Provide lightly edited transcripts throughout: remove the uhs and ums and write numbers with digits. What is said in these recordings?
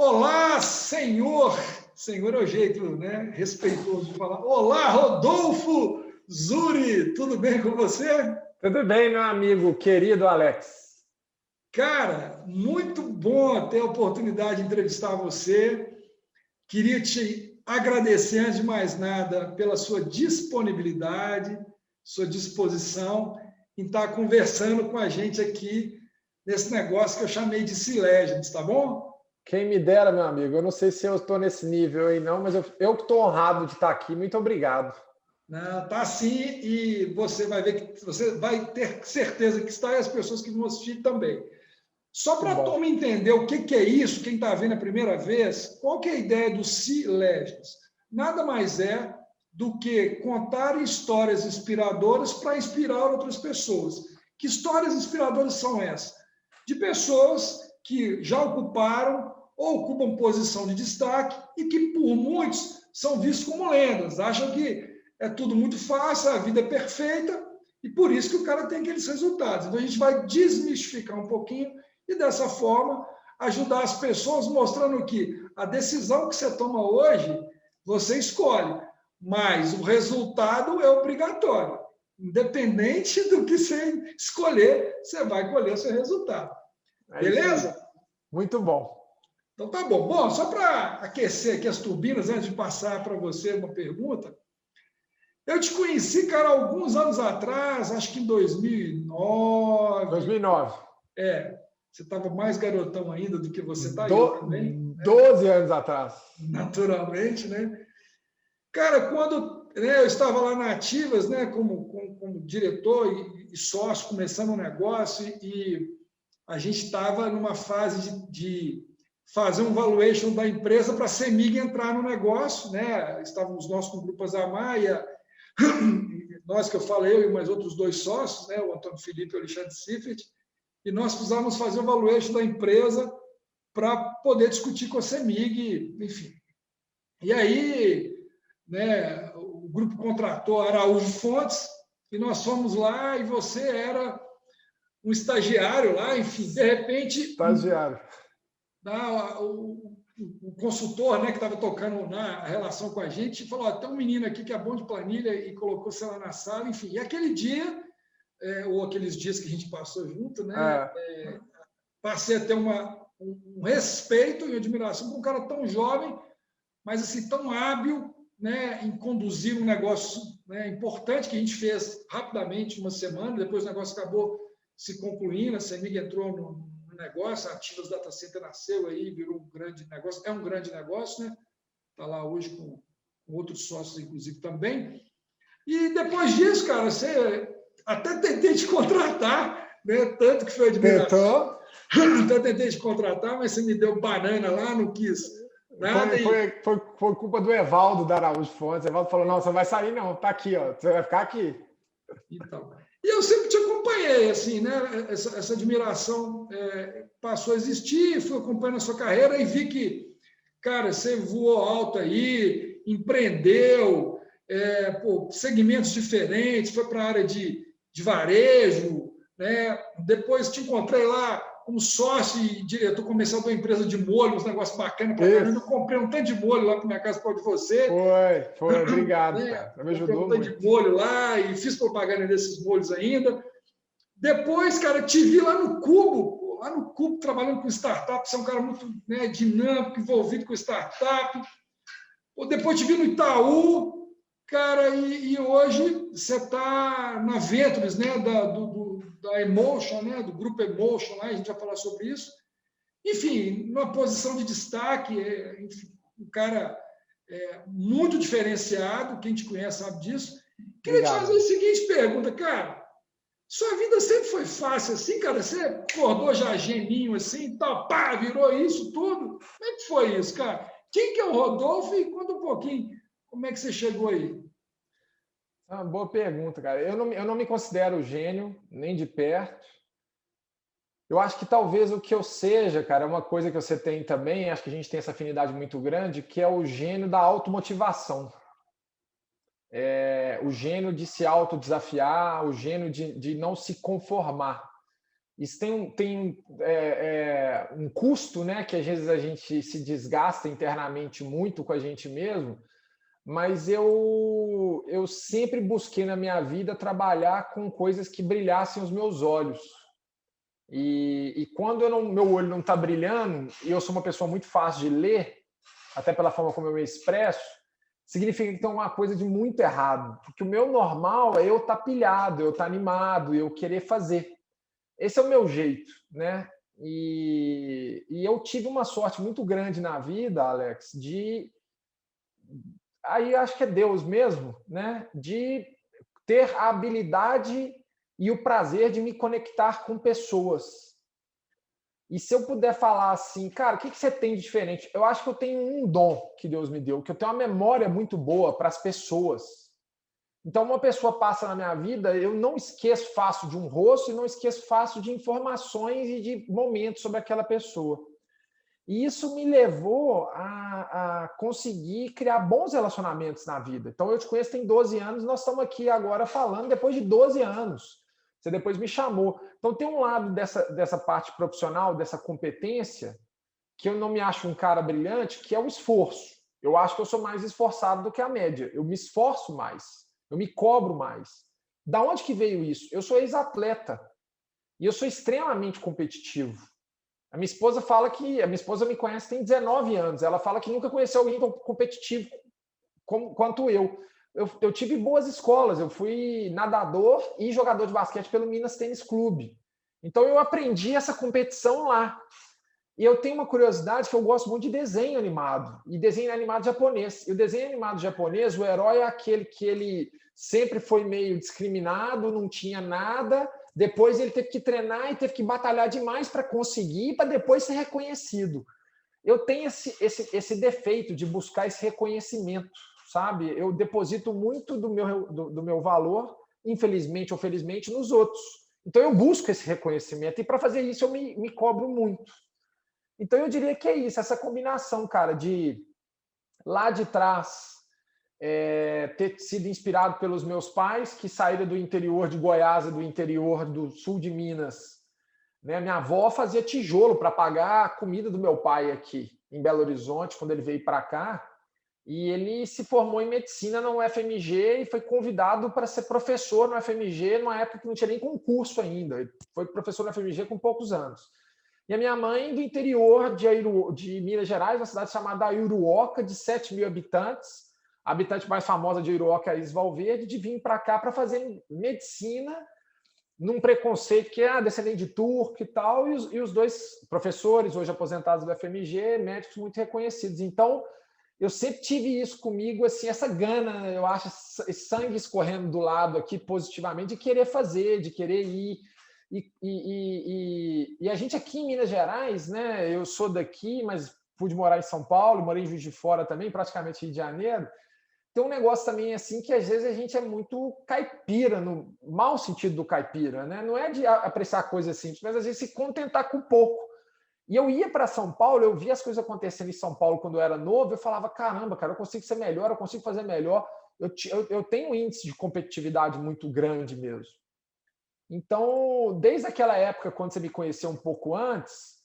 Olá, senhor! Senhor é o jeito, né, respeitoso de falar. Olá, Rodolfo Zuri! Tudo bem com você? Tudo bem, meu amigo querido Alex. Cara, muito bom ter a oportunidade de entrevistar você. Queria te agradecer, antes de mais nada, pela sua disponibilidade, sua disposição em estar conversando com a gente aqui nesse negócio que eu chamei de Silegions, tá bom? Quem me dera, meu amigo. Eu não sei se eu estou nesse nível aí, não, mas eu que estou honrado de estar aqui. Muito obrigado. Não, tá sim, e você vai ver que você vai ter certeza que está e as pessoas que vão assistir também. Só Que para a bom. turma entender o que é isso, quem está vendo a primeira vez, qual que é a ideia do Silegions? Nada mais é do que contar histórias inspiradoras para inspirar outras pessoas. Que histórias inspiradoras são essas? De pessoas que já ocuparam ou ocupam posição de destaque e que, por muitos, são vistos como lendas. Acham que é tudo muito fácil, a vida é perfeita e por isso que o cara tem aqueles resultados. Então a gente vai desmistificar um pouquinho e dessa forma ajudar as pessoas mostrando que a decisão que você toma hoje, você escolhe, mas o resultado é obrigatório. Independente do que você escolher, você vai colher o seu resultado. É isso aí. Beleza? Muito bom. Então tá bom. Bom, só para aquecer aqui as turbinas, antes de passar para você uma pergunta, eu te conheci, cara, alguns anos atrás, acho que em 2009. 2009. Você estava mais garotão ainda do que você está, e eu também, né? 12 anos atrás. Naturalmente, né? Cara, quando eu estava lá na Ativas, né, como diretor e sócio, começando um negócio, e a gente estava numa fase de fazer um valuation da empresa para a CEMIG entrar no negócio, né? Estávamos nós com o Grupo Azamaia, nós que eu falei, eu e mais outros dois sócios, né, o Antônio Felipe e o Alexandre Sifert, e nós precisávamos fazer o valuation da empresa para poder discutir com a CEMIG, enfim. E aí, né, o grupo contratou Araújo Fontes e nós fomos lá e você era um estagiário lá, enfim, de repente, Estagiário. o consultor, né, que estava tocando na relação com a gente falou, ó, tem um menino aqui que é bom de planilha e colocou você lá na sala, enfim. E aquele dia, ou aqueles dias que a gente passou junto, né, passei a ter um respeito e admiração por um cara tão jovem, mas assim, tão hábil, né, em conduzir um negócio, né, importante que a gente fez rapidamente, uma semana, depois o negócio acabou se concluindo, a CEMIG entrou no negócio, a Ativas Data Center nasceu aí, virou um grande negócio, é um grande negócio, né? Está lá hoje com outros sócios, inclusive, também. E depois disso, cara, você até tentei te contratar, né? Tanto que foi admiração. Até tentei te contratar, mas você me deu banana lá, não quis nada. Foi culpa do Evaldo da Araújo Fontes. O Evaldo falou, não, você não vai sair não, tá aqui, ó, você vai ficar aqui. Então, e eu sempre te acompanhei, assim, né? Essa admiração passou a existir, fui acompanhando a sua carreira e vi que, cara, você voou alto aí, empreendeu, segmentos diferentes, foi para a área de varejo, né? Depois te encontrei lá como sócio e diretor comercial de uma empresa de molho, uns negócios bacanas para caramba. Eu comprei um tanto de molho lá para minha casa por causa de você. Foi, obrigado, né? cara. Você me Comprei ajudou um tanto muito. de molho lá e fiz propaganda desses molhos ainda. Depois, cara, te vi lá no Cubo, trabalhando com startup, você é um cara muito, né, dinâmico, envolvido com startup. Depois te vi no Itaú, cara, e hoje você está na Ventures, né, da Emotion, né, do grupo Emotion, lá, a gente vai falar sobre isso. Enfim, numa posição de destaque, enfim, um cara muito diferenciado, quem te conhece sabe disso. Queria te fazer a seguinte pergunta, cara. Sua vida sempre foi fácil assim, cara? Você acordou já geninho assim, tal, pá, virou isso tudo? Como é que foi isso, cara? Quem que é o Rodolfo e conta um pouquinho como é que você chegou aí? É uma boa pergunta, cara. Eu não me considero gênio, nem de perto. Eu acho que talvez o que eu seja, cara, é uma coisa que você tem também, acho que a gente tem essa afinidade muito grande, que é o gênio da automotivação. O gênio de se autodesafiar, o gênio de não se conformar. Isso tem um custo, né? Que às vezes a gente se desgasta internamente muito com a gente mesmo, mas eu sempre busquei na minha vida trabalhar com coisas que brilhassem os meus olhos. E quando meu olho não está brilhando, e eu sou uma pessoa muito fácil de ler, até pela forma como eu me expresso, significa que tem uma coisa de muito errado. Porque o meu normal é eu estar pilhado, eu estar animado, eu querer fazer. Esse é o meu jeito, né? E eu tive uma sorte muito grande na vida, Alex, aí acho que é Deus mesmo, né? De ter a habilidade e o prazer de me conectar com pessoas. E se eu puder falar assim, cara, o que você tem de diferente? Eu acho que eu tenho um dom que Deus me deu, que eu tenho uma memória muito boa para as pessoas. Então, uma pessoa passa na minha vida, eu não esqueço fácil de um rosto e não esqueço fácil de informações e de momentos sobre aquela pessoa. E isso me levou a conseguir criar bons relacionamentos na vida. Então, eu te conheço tem 12 anos, nós estamos aqui agora falando depois de 12 anos. Você depois me chamou. Então, tem um lado dessa parte profissional, dessa competência, que eu não me acho um cara brilhante, que é o esforço. Eu acho que eu sou mais esforçado do que a média. Eu me esforço mais. Eu me cobro mais. Da onde que veio isso? Eu sou ex-atleta. E eu sou extremamente competitivo. A minha esposa me conhece tem 19 anos. Ela fala que nunca conheceu alguém tão competitivo quanto eu. Eu tive boas escolas. Eu fui nadador e jogador de basquete pelo Minas Tênis Clube. Então eu aprendi essa competição lá. E eu tenho uma curiosidade que eu gosto muito de desenho animado. E desenho animado japonês. E o desenho animado japonês, o herói é aquele que ele sempre foi meio discriminado, não tinha nada. Depois ele teve que treinar e teve que batalhar demais para conseguir, para depois ser reconhecido. Eu tenho esse defeito de buscar esse reconhecimento, sabe? Eu deposito muito do meu valor, infelizmente ou felizmente, nos outros. Então eu busco esse reconhecimento e para fazer isso eu me cobro muito. Então eu diria que é isso, essa combinação, cara, de lá de trás ter sido inspirado pelos meus pais, que saíram do interior de Goiás e do interior do sul de Minas. Né? Minha avó fazia tijolo para pagar a comida do meu pai aqui em Belo Horizonte, quando ele veio para cá. E ele se formou em medicina na UFMG e foi convidado para ser professor no UFMG numa época que não tinha nem concurso ainda. Ele foi professor na UFMG com poucos anos. E a minha mãe do interior de Minas Gerais, uma cidade chamada Aiuruoca, de 7 mil habitantes. A habitante mais famosa de Aiuruoca é a Isis Valverde, de vir para cá para fazer medicina num preconceito que é descendente de turco e tal, e os dois professores, hoje aposentados do FMG, médicos muito reconhecidos. Então, eu sempre tive isso comigo, assim, essa gana, eu acho, esse sangue escorrendo do lado aqui positivamente, de querer fazer, de querer ir. E a gente aqui em Minas Gerais, né? Eu sou daqui, mas pude morar em São Paulo, morei em Juiz de Fora também, praticamente Rio de Janeiro. Tem um negócio também assim que às vezes a gente é muito caipira, no mau sentido do caipira, né? Não é de apreciar coisas simples, mas às vezes se contentar com pouco. E eu ia para São Paulo, eu via as coisas acontecendo em São Paulo quando eu era novo, eu falava, caramba, cara, eu consigo ser melhor, eu consigo fazer melhor. Eu tenho um índice de competitividade muito grande mesmo. Então, desde aquela época, quando você me conheceu um pouco antes,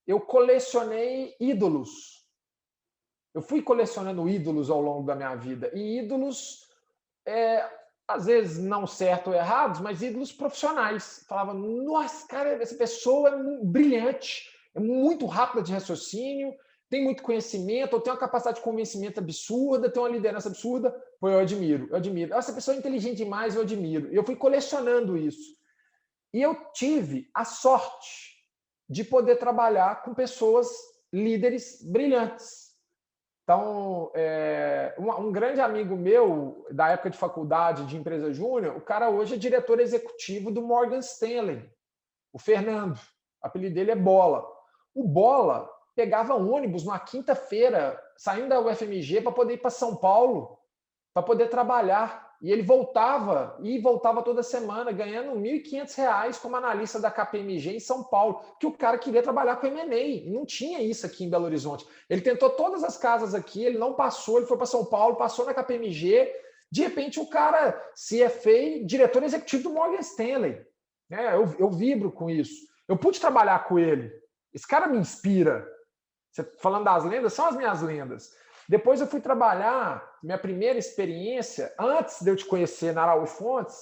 eu colecionei ídolos. Eu fui colecionando ídolos ao longo da minha vida. E ídolos, às vezes não certo ou errados, mas ídolos profissionais. Falava, nossa, cara, essa pessoa é brilhante, é muito rápida de raciocínio, tem muito conhecimento, ou tem uma capacidade de convencimento absurda, tem uma liderança absurda. Pô, eu admiro. Essa pessoa é inteligente demais, eu admiro. E eu fui colecionando isso. E eu tive a sorte de poder trabalhar com pessoas líderes brilhantes. Então, um grande amigo meu, da época de faculdade de empresa júnior, o cara hoje é diretor executivo do Morgan Stanley, o Fernando. O apelido dele é Bola. O Bola pegava ônibus numa quinta-feira, saindo da UFMG para poder ir para São Paulo, para poder trabalhar. E ele voltava toda semana, ganhando R$ 1.500 como analista da KPMG em São Paulo, que o cara queria trabalhar com M&A. E não tinha isso aqui em Belo Horizonte. Ele tentou todas as casas aqui, ele não passou, ele foi para São Paulo, passou na KPMG. De repente, o cara CFA, diretor executivo do Morgan Stanley. Eu vibro com isso. Eu pude trabalhar com ele. Esse cara me inspira. Você falando das lendas, são as minhas lendas. Depois eu fui trabalhar, minha primeira experiência, antes de eu te conhecer na Araújo Fontes,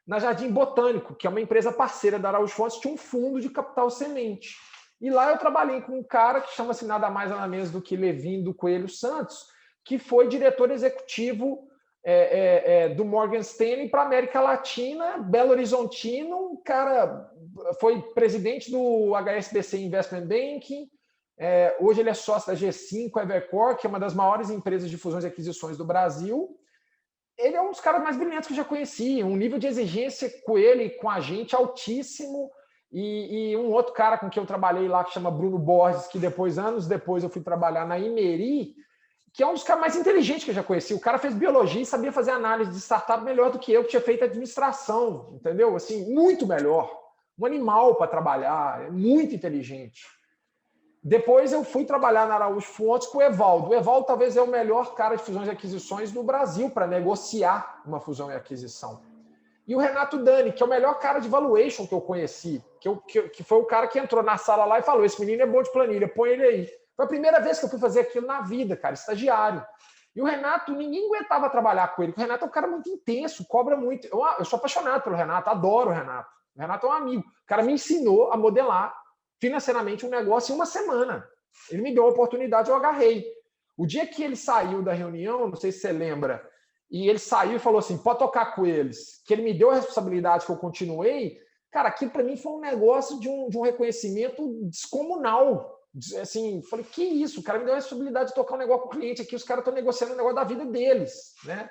na Jardim Botânico, que é uma empresa parceira da Araújo Fontes, tinha um fundo de capital semente. E lá eu trabalhei com um cara que chama-se nada mais nada menos do que Levindo Coelho Santos, que foi diretor executivo do Morgan Stanley para a América Latina, Belo Horizontino, um cara foi presidente do HSBC Investment Banking, hoje ele é sócio da G5 Evercore, que é uma das maiores empresas de fusões e aquisições do Brasil. Ele é um dos caras mais brilhantes que eu já conheci, um nível de exigência com ele e com a gente altíssimo, e um outro cara com quem eu trabalhei lá, que chama Bruno Borges, que anos depois eu fui trabalhar na Imeri, que é um dos caras mais inteligentes que eu já conheci. O cara fez biologia e sabia fazer análise de startup melhor do que eu, que tinha feito administração, entendeu? Assim, muito melhor. Um animal para trabalhar, muito inteligente. Depois eu fui trabalhar na Araújo Fontes com o Evaldo. O Evaldo talvez é o melhor cara de fusões e aquisições do Brasil para negociar uma fusão e aquisição. E o Renato Dani, que é o melhor cara de valuation que eu conheci, que foi o cara que entrou na sala lá e falou, esse menino é bom de planilha, põe ele aí. Foi a primeira vez que eu fui fazer aquilo na vida, cara, estagiário. E o Renato, ninguém aguentava trabalhar com ele, porque o Renato é um cara muito intenso, cobra muito. Eu sou apaixonado pelo Renato, adoro o Renato. O Renato é um amigo. O cara me ensinou a modelar financeiramente um negócio em uma semana. Ele me deu a oportunidade, eu agarrei. O dia que ele saiu da reunião, não sei se você lembra, e ele saiu e falou assim, pode tocar com eles, que ele me deu a responsabilidade que eu continuei, cara, aquilo para mim foi um negócio de um reconhecimento descomunal. Assim, falei, que isso? O cara me deu a responsabilidade de tocar um negócio com o cliente aqui, os caras estão negociando o negócio da vida deles, né?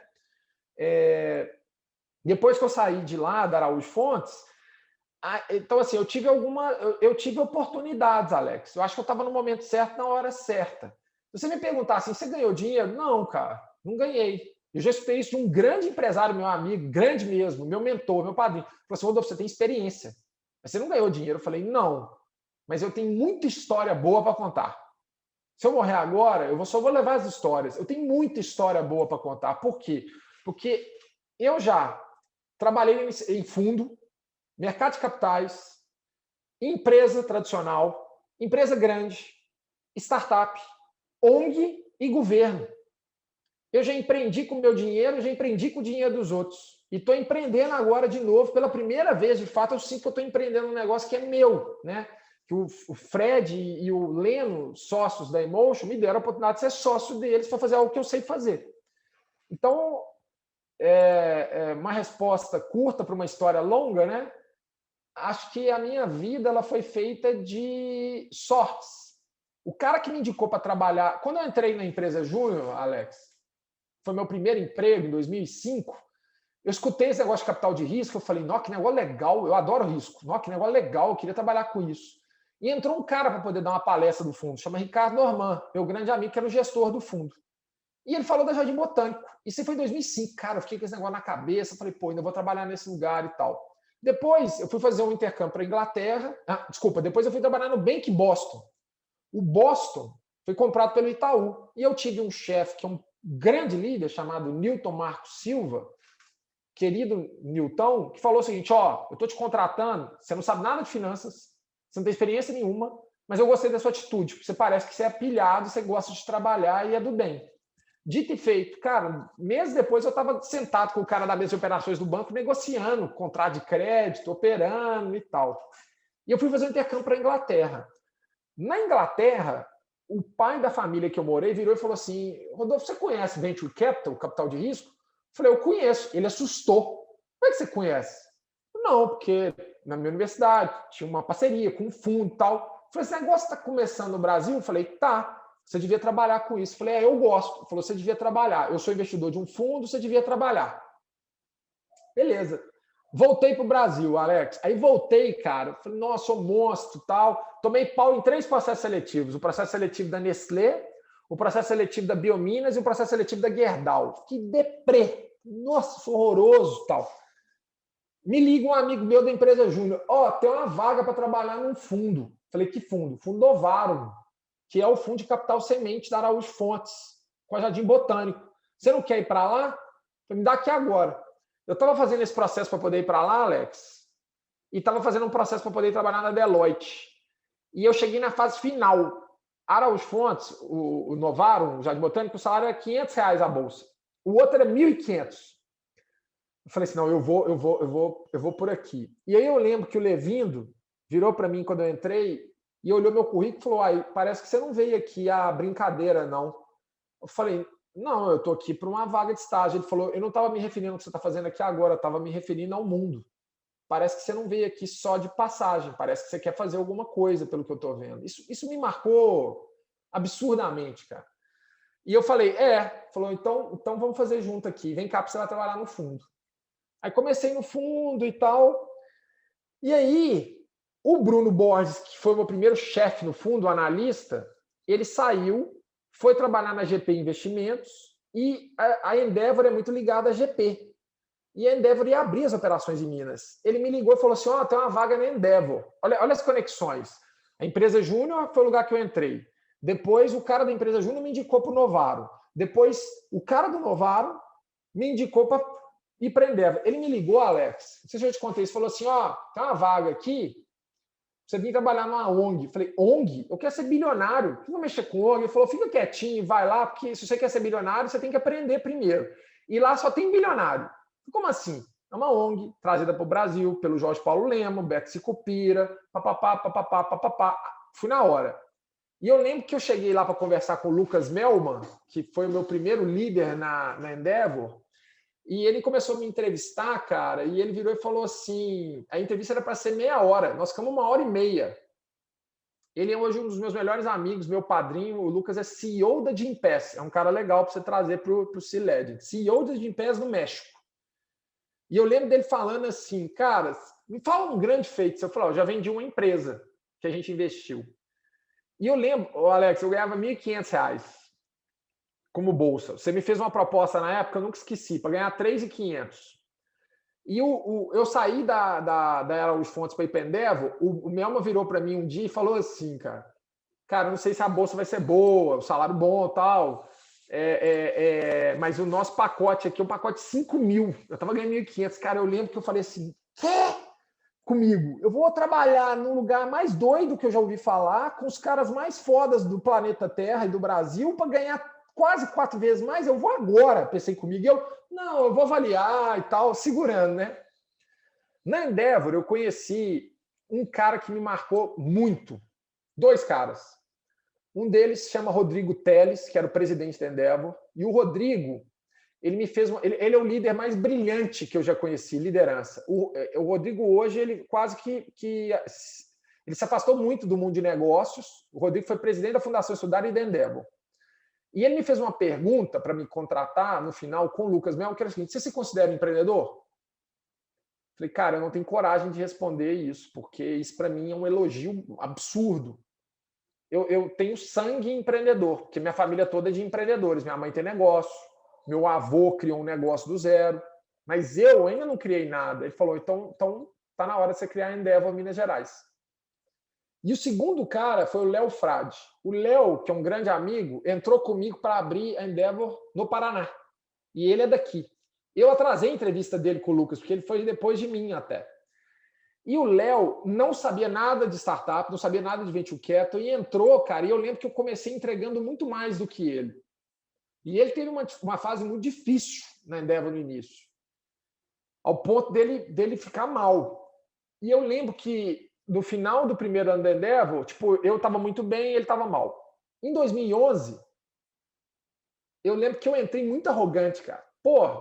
Depois que eu saí de lá, da Araújo Fontes, então assim, eu tive oportunidades, Alex. Eu acho que eu estava no momento certo, na hora certa. Se você me perguntar assim, você ganhou dinheiro? Não, cara, não ganhei. Eu já escutei isso de um grande empresário, meu amigo, grande mesmo, meu mentor, meu padrinho. Ele falou assim, Rodolfo, você tem experiência, mas você não ganhou dinheiro. Eu falei, não, mas eu tenho muita história boa para contar. Se eu morrer agora, eu só vou levar as histórias. Eu tenho muita história boa para contar. Por quê? Porque eu já trabalhei em fundo, mercado de capitais, empresa tradicional, empresa grande, startup, ONG e governo. Eu já empreendi com o meu dinheiro, já empreendi com o dinheiro dos outros. E estou empreendendo agora de novo, pela primeira vez, de fato, eu sinto que eu estou empreendendo um negócio que é meu, né? Que o Fred e o Leno, sócios da Emotion, me deram a oportunidade de ser sócio deles para fazer algo que eu sei fazer. Então, uma resposta curta para uma história longa, né? Acho que a minha vida ela foi feita de sortes. O cara que me indicou para trabalhar... Quando eu entrei na empresa Júnior, Alex, foi meu primeiro emprego em 2005, eu escutei esse negócio de capital de risco, eu falei, nossa, que negócio legal, eu adoro risco, nossa, que negócio legal, eu queria trabalhar com isso. E entrou um cara para poder dar uma palestra do fundo, chama Ricardo Norman, meu grande amigo, que era o gestor do fundo. E ele falou da Jardim Botânico. Isso foi em 2005, cara, eu fiquei com esse negócio na cabeça, falei, pô, ainda vou trabalhar nesse lugar e tal. Depois eu fui fazer um intercâmbio para a Inglaterra, depois eu fui trabalhar no Bank Boston. O Boston foi comprado pelo Itaú. E eu tive um chefe que é um grande líder chamado Newton Marcos Silva, querido Newton, que falou o seguinte, eu estou te contratando, você não sabe nada de finanças, você não tem experiência nenhuma, mas eu gostei da sua atitude, porque você parece que você é pilhado, você gosta de trabalhar e é do bem. Dito e feito, cara, meses depois eu estava sentado com o cara da mesa de operações do banco, negociando contrato de crédito, operando e tal. E eu fui fazer um intercâmbio para a Inglaterra. Na Inglaterra, o pai da família que eu morei virou e falou assim, Rodolfo, você conhece Venture Capital, capital de risco? Eu falei, eu conheço. Ele assustou. Como é que você conhece? Não, porque na minha universidade tinha uma parceria com um fundo e tal. Eu falei, esse negócio está começando no Brasil? Eu falei, tá. Você devia trabalhar com isso. Eu falei, eu gosto. Ele falou, você devia trabalhar. Eu sou investidor de um fundo, você devia trabalhar. Beleza. Voltei para o Brasil, Alex. Aí voltei, cara. Falei, nossa, sou monstro tal. Tomei pau em 3 processos seletivos. O processo seletivo da Nestlé, o processo seletivo da Biominas e o processo seletivo da Gerdau. Que deprê. Nossa, sou horroroso tal. Me liga um amigo meu da empresa Júnior. Tem uma vaga para trabalhar num fundo. Falei, que fundo? Fundo Novaro, que é o fundo de capital semente da Araújo Fontes, com a Jardim Botânico. Você não quer ir para lá? Me dá aqui agora. Eu estava fazendo esse processo para poder ir para lá, Alex. e estava fazendo um processo para poder trabalhar na Deloitte. E eu cheguei na fase final. Araújo Fontes, o Novaro, o Jardim Botânico, o salário era R$500 a bolsa. O outro era 1.500. Eu falei assim, não, eu vou por aqui. E aí eu lembro que o Levindo virou para mim quando eu entrei e olhou meu currículo e falou, parece que você não veio aqui a brincadeira, não. Eu falei, não, eu estou aqui para uma vaga de estágio. Ele falou, eu não estava me referindo ao que você está fazendo aqui agora, eu estava me referindo ao mundo. Parece que você não veio aqui só de passagem, parece que você quer fazer alguma coisa, pelo que eu estou vendo. Isso me marcou absurdamente, cara. E eu falei, falou, então vamos fazer junto aqui, vem cá para você vai trabalhar no fundo. Aí comecei no fundo e tal, e aí o Bruno Borges, que foi o meu primeiro chefe no fundo, o analista, ele saiu, foi trabalhar na GP Investimentos, e a Endeavor é muito ligada à GP. E a Endeavor ia abrir as operações em Minas. Ele me ligou e falou assim, tem uma vaga na Endeavor. Olha as conexões. A empresa Júnior foi o lugar que eu entrei. Depois, o cara da empresa Júnior me indicou para o Novaro. Depois, o cara do Novaro me indicou para ir para a Endeavor. Ele me ligou, Alex, não sei se eu te contei isso, falou assim, tem uma vaga aqui, você vir trabalhar numa ONG. Eu falei, ONG? Eu quero ser bilionário. Por que eu vou mexer com ONG? Ele falou, fica quietinho, vai lá, porque se você quer ser bilionário, você tem que aprender primeiro. E lá só tem bilionário. Como assim? É uma ONG trazida para o Brasil pelo Jorge Paulo Lema, Beto Sicupira, papapá. Fui na hora. E eu lembro que eu cheguei lá para conversar com o Lucas Melman, que foi o meu primeiro líder na Endeavor, e ele começou a me entrevistar, cara, e ele virou e falou assim, a entrevista era para ser meia hora, nós ficamos 1h30. Ele é hoje um dos meus melhores amigos, meu padrinho, o Lucas é CEO da Gympass, é um cara legal para você trazer para o C-Legend, CEO da Gympass no México. E eu lembro dele falando assim, cara, me fala um grande feito. Eu falei, já vendi uma empresa que a gente investiu. E eu lembro, Alex, eu ganhava R$1.500 como bolsa. Você me fez uma proposta na época, eu nunca esqueci, para ganhar R$3.500. E eu saí da Araújo Fontes para ir para Endeavor, o Melma virou para mim um dia e falou assim, cara, não sei se a bolsa vai ser boa, o salário bom e tal, mas o nosso pacote aqui é um pacote de 5 mil. Eu estava ganhando 1.500. Cara, eu lembro que eu falei assim, comigo? Eu vou trabalhar num lugar mais doido que eu já ouvi falar, com os caras mais fodas do planeta Terra e do Brasil, para ganhar quase 4 vezes mais. Eu vou agora, pensei comigo. E eu vou avaliar e tal, segurando, né? Na Endeavor, eu conheci um cara que me marcou muito. 2 caras. Um deles se chama Rodrigo Teles, que era o presidente da Endeavor. E o Rodrigo, ele ele é o líder mais brilhante que eu já conheci, liderança. O Rodrigo hoje, ele quase que ele se afastou muito do mundo de negócios. O Rodrigo foi presidente da Fundação Estudar e da Endeavor. E ele me fez uma pergunta para me contratar no final com o Lucas Mel, que era o seguinte, você se considera empreendedor? Falei, cara, eu não tenho coragem de responder isso, porque isso para mim é um elogio absurdo. Eu tenho sangue empreendedor, porque minha família toda é de empreendedores. Minha mãe tem negócio, meu avô criou um negócio do zero, mas eu ainda não criei nada. Ele falou, então tá na hora de você criar a Endeavor Minas Gerais. E o segundo cara foi o Léo Frade. O Léo, que é um grande amigo, entrou comigo para abrir a Endeavor no Paraná. E ele é daqui. Eu atrasei a entrevista dele com o Lucas, porque ele foi depois de mim até. E o Léo não sabia nada de startup, não sabia nada de venture capital, e entrou, cara, e eu lembro que eu comecei entregando muito mais do que ele. E ele teve uma fase muito difícil na Endeavor no início, ao ponto dele ficar mal. E eu lembro que no final do primeiro ano da Endeavor, eu estava muito bem e ele estava mal. Em 2011, eu lembro que eu entrei muito arrogante, cara.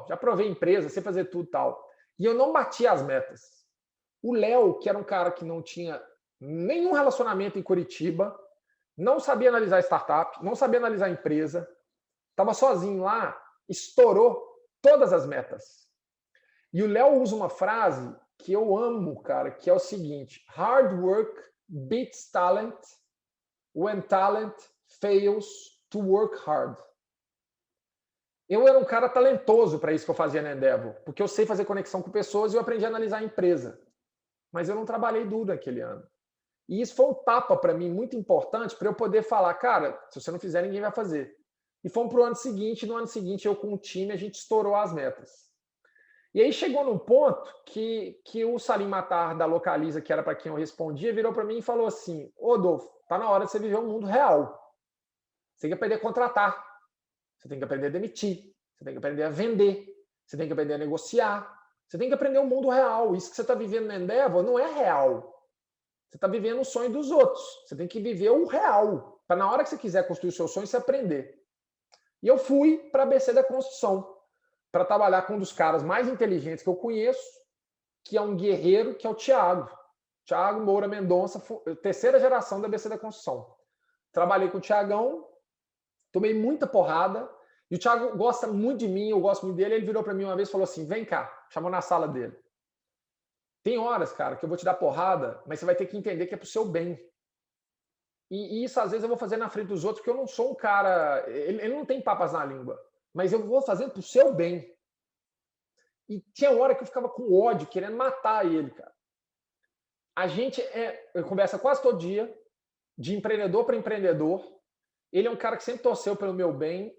Já provei empresa, sei fazer tudo e tal. E eu não batia as metas. O Léo, que era um cara que não tinha nenhum relacionamento em Curitiba, não sabia analisar startup, não sabia analisar empresa, estava sozinho lá, estourou todas as metas. E o Léo usa uma frase que eu amo, cara, que é o seguinte: hard work beats talent when talent fails to work hard. Eu era um cara talentoso para isso que eu fazia na Endeavor, porque eu sei fazer conexão com pessoas e eu aprendi a analisar a empresa. Mas eu não trabalhei duro naquele ano. E isso foi um tapa para mim muito importante para eu poder falar, cara, se você não fizer, ninguém vai fazer. E fomos para o ano seguinte, no ano seguinte eu com o time, a gente estourou as metas. E aí chegou num ponto que o Salim Matar da Localiza, que era para quem eu respondia, virou para mim e falou assim: ô, Adolfo, tá na hora de você viver um mundo real. Você tem que aprender a contratar, você tem que aprender a demitir, você tem que aprender a vender, você tem que aprender a negociar, você tem que aprender o mundo real. Isso que você está vivendo na Endeavor não é real. Você está vivendo o sonho dos outros. Você tem que viver o real, para na hora que você quiser construir o seu sonho, você aprender. E eu fui para a ABC da Construção, para trabalhar com um dos caras mais inteligentes que eu conheço, que é um guerreiro, que é o Thiago Moura Mendonça, terceira geração da ABC da Construção. Trabalhei com o Thiagão, tomei muita porrada, e o Thiago gosta muito de mim, eu gosto muito dele. Ele virou para mim uma vez e falou assim: vem cá, chamou na sala dele. Tem horas, cara, que eu vou te dar porrada, mas você vai ter que entender que é pro seu bem. E isso, às vezes, eu vou fazer na frente dos outros, porque eu não sou um cara... Ele não tem papas na língua, mas eu vou fazer pro seu bem. E tinha hora que eu ficava com ódio, querendo matar ele, cara. A gente conversa quase todo dia, de empreendedor para empreendedor. Ele é um cara que sempre torceu pelo meu bem.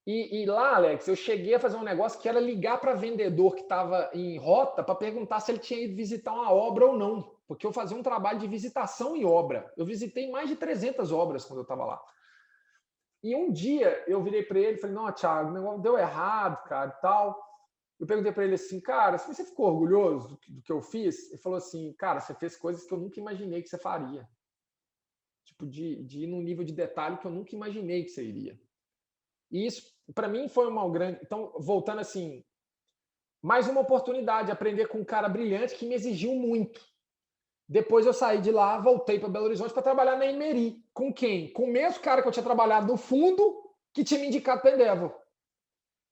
E lá, Alex, eu cheguei a fazer um negócio que era ligar para vendedor que estava em rota para perguntar se ele tinha ido visitar uma obra ou não. Porque eu fazia um trabalho de visitação em obra. Eu visitei mais de 300 obras quando eu estava lá. E um dia eu virei para ele e falei: não, Thiago, o negócio deu errado, cara, e tal. Eu perguntei para ele assim: cara, você ficou orgulhoso do que eu fiz? Ele falou assim: cara, você fez coisas que eu nunca imaginei que você faria. Tipo, de ir num nível de detalhe que eu nunca imaginei que você iria. E isso, para mim, foi uma grande... Então, voltando assim, mais uma oportunidade de aprender com um cara brilhante que me exigiu muito. Depois eu saí de lá, voltei para Belo Horizonte para trabalhar na Emery. Com quem? Com o mesmo cara que eu tinha trabalhado no fundo, que tinha me indicado para a Endeavor.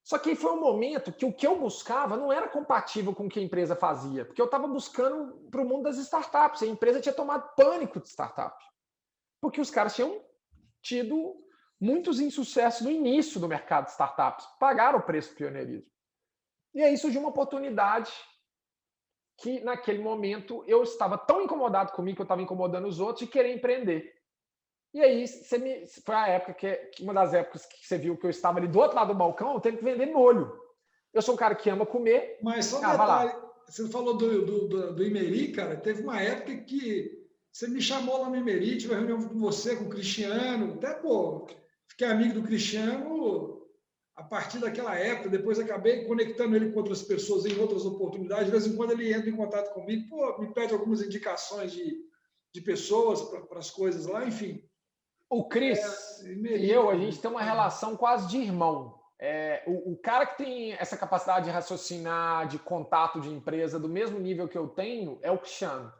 Só que foi um momento que o que eu buscava não era compatível com o que a empresa fazia, porque eu estava buscando para o mundo das startups. A empresa tinha tomado pânico de startup, porque os caras tinham tido muitos insucessos no início do mercado de startups, pagaram o preço do pioneirismo. E aí surgiu uma oportunidade que, naquele momento, eu estava tão incomodado comigo que eu estava incomodando os outros de querer empreender. E aí foi a época uma das épocas que você viu que eu estava ali do outro lado do balcão, eu tenho que vender molho. Eu sou um cara que ama comer. Mas só um detalhe, você falou do Imery, cara, teve uma época que você me chamou lá no Imery, tive uma reunião com você, com o Cristiano, até, pô, fiquei amigo do Cristiano a partir daquela época, depois acabei conectando ele com outras pessoas em outras oportunidades, de vez em quando ele entra em contato comigo, pô, me pede algumas indicações de pessoas para as coisas lá, enfim. O Cris e eu, a gente tem uma relação quase de irmão. O cara que tem essa capacidade de raciocinar, de contato de empresa do mesmo nível que eu tenho é o Cristiano.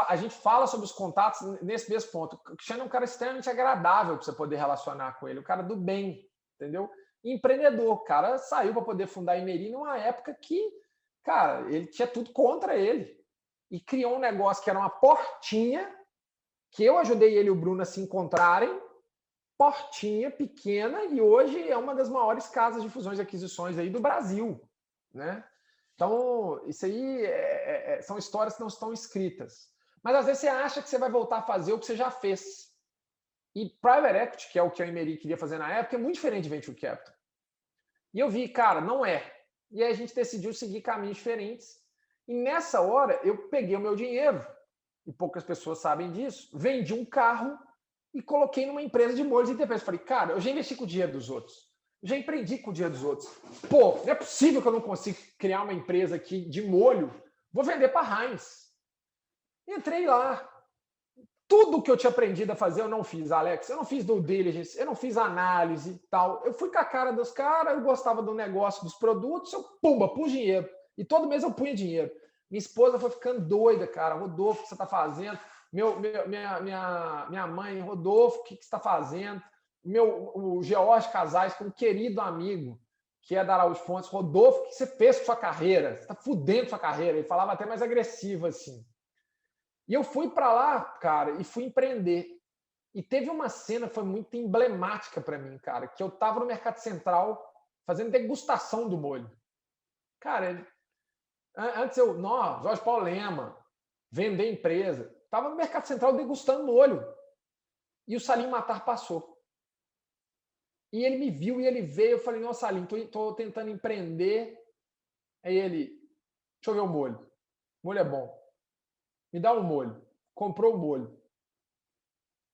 A gente fala sobre os contatos nesse mesmo ponto. O Cristiano é um cara extremamente agradável para você poder relacionar com ele, um cara do bem, entendeu? Empreendedor, o cara saiu para poder fundar a Emery numa época que, cara, ele tinha tudo contra ele. E criou um negócio que era uma portinha, que eu ajudei ele e o Bruno a se encontrarem, portinha pequena, e hoje é uma das maiores casas de fusões e aquisições aí do Brasil, né? Então, isso aí são histórias que não estão escritas. Mas às vezes você acha que você vai voltar a fazer o que você já fez. E Private Equity, que é o que a Emery queria fazer na época, é muito diferente de Venture Capital. E eu vi, cara, não é. E aí a gente decidiu seguir caminhos diferentes. E nessa hora, eu peguei o meu dinheiro, e poucas pessoas sabem disso, vendi um carro e coloquei numa empresa de molhos e tempos. Falei, cara, eu já investi com o dinheiro dos outros. Já empreendi com o dinheiro dos outros. Pô, não é possível que eu não consiga criar uma empresa aqui de molho. Vou vender para Heinz. Entrei lá. Tudo que eu tinha aprendido a fazer eu não fiz, Alex. Eu não fiz due diligence, eu não fiz análise e tal. Eu fui com a cara dos caras, eu gostava do negócio, dos produtos, eu, pumba, pus dinheiro. E todo mês eu punha dinheiro. Minha esposa foi ficando doida, cara. Rodolfo, o que você está fazendo? Minha mãe, Rodolfo, o que você está fazendo? O George Casais, que é um querido amigo, que é da Araújo Fontes. Rodolfo, o que você fez com sua carreira? Você está fudendo sua carreira. Ele falava até mais agressivo, assim. E eu fui para lá, cara, e fui empreender. E teve uma cena que foi muito emblemática para mim, cara, que eu estava no Mercado Central fazendo degustação do molho. Cara, antes Jorge Paulo Lema, vender empresa. Estava no Mercado Central degustando molho. E o Salim Matar passou. E ele me viu e ele veio. Eu falei, nossa, Salim, estou tentando empreender. Aí ele, deixa eu ver o molho. O molho é bom. Me dá um molho. Comprou o molho.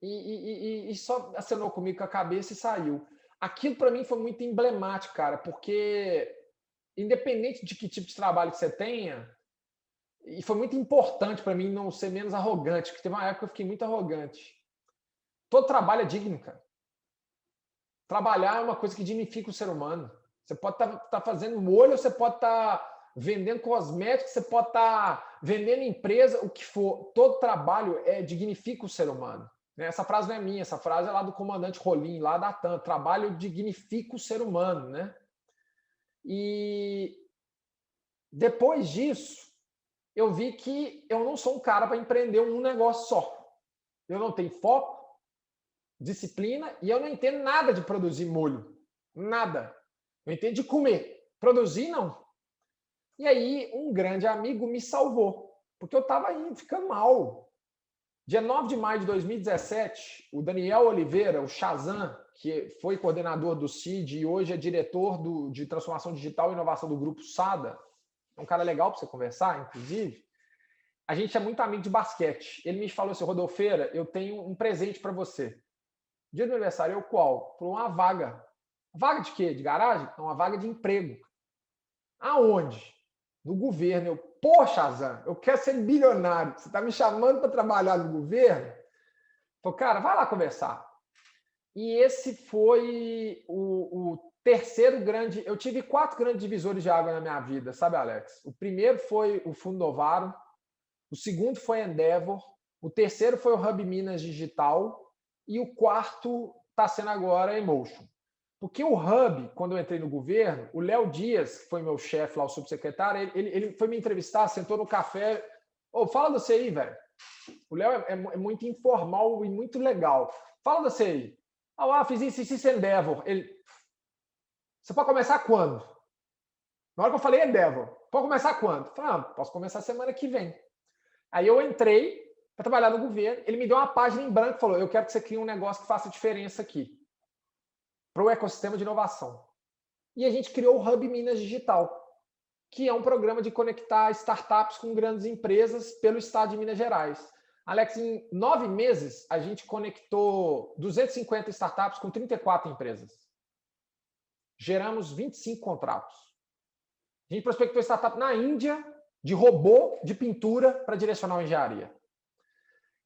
E só acenou comigo com a cabeça e saiu. Aquilo para mim foi muito emblemático, cara, porque independente de que tipo de trabalho que você tenha, e foi muito importante para mim não ser menos arrogante, porque teve uma época que eu fiquei muito arrogante. Todo trabalho é digno, cara. Trabalhar é uma coisa que dignifica o ser humano. Você pode estar fazendo molho, você pode estar vendendo cosméticos, você pode estar vendendo empresa, o que for. Todo trabalho dignifica o ser humano. Essa frase não é minha, essa frase é lá do comandante Rolim, lá da TAM. Trabalho dignifica o ser humano, né? E depois disso, eu vi que eu não sou um cara para empreender um negócio só. Eu não tenho foco, disciplina e eu não entendo nada de produzir molho. Nada. Eu entendo de comer. Produzir, não. E aí, um grande amigo me salvou, porque eu estava ficando mal. Dia 9 de maio de 2017, o Daniel Oliveira, o Shazam, que foi coordenador do CID e hoje é diretor de transformação digital e inovação do grupo SADA, é um cara legal para você conversar, inclusive. A gente é muito amigo de basquete. Ele me falou assim, Rodolfeira, eu tenho um presente para você. Dia do aniversário, eu qual? Por uma vaga. Vaga de quê? De garagem? Não, uma vaga de emprego. Aonde? No governo. Eu, poxa, Azan, eu quero ser bilionário. Você está me chamando para trabalhar no governo? Falei, cara, vai lá conversar. E esse foi o terceiro grande... Eu tive 4 grandes divisores de água na minha vida, sabe, Alex? O primeiro foi o Fundo Novaro, o segundo foi a Endeavor, o terceiro foi o Hub Minas Digital e o quarto está sendo agora a Emotion. Porque o Hub, quando eu entrei no governo, o Léo Dias, que foi meu chefe lá, o subsecretário, ele foi me entrevistar, sentou no café. Ô, fala do CI, velho. O Léo é muito informal e muito legal. Fala do CI. Fiz isso, Endeavor. Ele, você pode começar quando? Na hora que eu falei Endeavor, pode começar quando? Eu falei, posso começar semana que vem. Aí eu entrei para trabalhar no governo, ele me deu uma página em branco e falou, eu quero que você crie um negócio que faça diferença aqui para o ecossistema de inovação. E a gente criou o Hub Minas Digital, que é um programa de conectar startups com grandes empresas pelo estado de Minas Gerais. Alex, em 9 meses, a gente conectou 250 startups com 34 empresas. Geramos 25 contratos. A gente prospectou startup na Índia, de robô de pintura para direcional engenharia.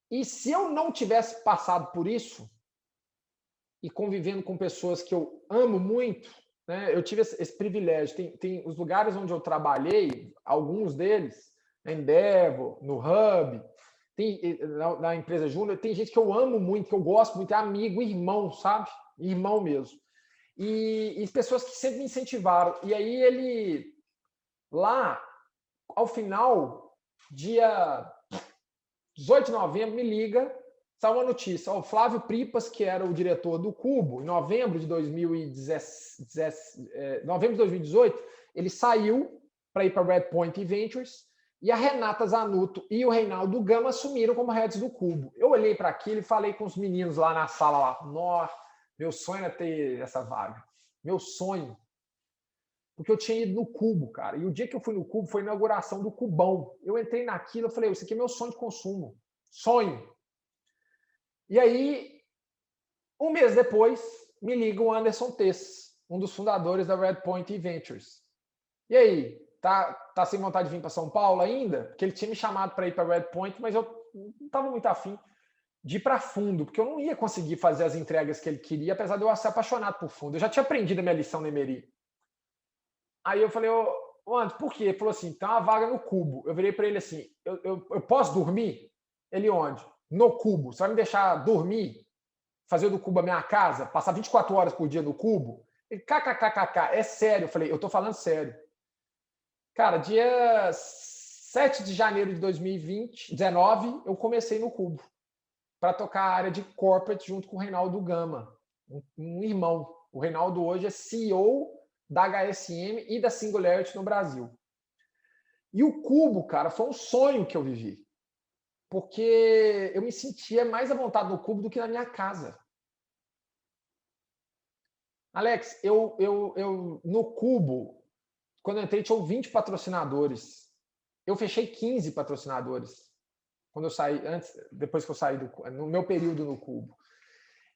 E se eu não tivesse passado por isso, e convivendo com pessoas que eu amo muito, né, eu tive esse privilégio. Tem os lugares onde eu trabalhei, alguns deles, na Endeavor, no Hub, na empresa Júnior, tem gente que eu amo muito, que eu gosto muito, é amigo, irmão, sabe? Irmão mesmo. E pessoas que sempre me incentivaram. E aí lá, ao final, dia 18 de novembro, me liga, saiu uma notícia. O Flávio Pripas, que era o diretor do Cubo, em novembro de 2018, ele saiu para ir para Redpoint Ventures e a Renata Zanutto e o Reinaldo Gama assumiram como heads do Cubo. Eu olhei para aquilo e falei com os meninos lá na sala, lá, nossa, meu sonho era ter essa vaga. Meu sonho. Porque eu tinha ido no Cubo, cara. E o dia que eu fui no Cubo foi a inauguração do Cubão. Eu entrei naquilo e falei, isso aqui é meu sonho de consumo. Sonho. E aí, um mês depois, me liga o Anderson Tess, um dos fundadores da Redpoint Ventures. E aí, tá sem vontade de vir para São Paulo ainda? Porque ele tinha me chamado para ir para Redpoint, mas eu não estava muito afim de ir para fundo, porque eu não ia conseguir fazer as entregas que ele queria, apesar de eu ser apaixonado por fundo. Eu já tinha aprendido a minha lição na Emery. Aí eu falei, Anderson, por quê? Ele falou assim, tem uma vaga no Cubo. Eu virei para ele assim, eu posso dormir? Ele onde? No Cubo. Você vai me deixar dormir? Fazer do Cubo a minha casa? Passar 24 horas por dia no Cubo? Ele, kkkk, é sério. Eu falei, eu tô falando sério. Cara, dia 7 de janeiro de 2019, eu comecei no Cubo para tocar a área de corporate junto com o Reinaldo Gama, um irmão. O Reinaldo hoje é CEO da HSM e da Singularity no Brasil. E o Cubo, cara, foi um sonho que eu vivi. Porque eu me sentia mais à vontade no Cubo do que na minha casa. Alex, eu no Cubo, quando eu entrei, tinha 20 patrocinadores. Eu fechei 15 patrocinadores quando eu saí, depois que eu saí no meu período no Cubo.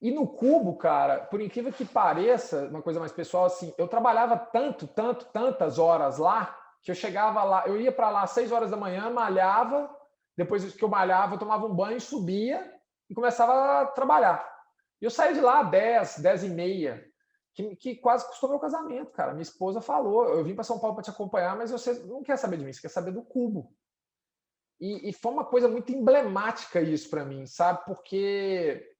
E no Cubo, cara, por incrível que pareça, uma coisa mais pessoal, assim, eu trabalhava tantas horas lá, que eu chegava lá, eu ia para lá às 6 horas da manhã, malhava, depois que eu malhava, eu tomava um banho, subia e começava a trabalhar. E eu saí de lá às 10 e meia, que quase custou meu casamento, cara. Minha esposa falou, eu vim para São Paulo para te acompanhar, mas você não quer saber de mim, você quer saber do Cubo. E foi uma coisa muito emblemática isso para mim, sabe? Porque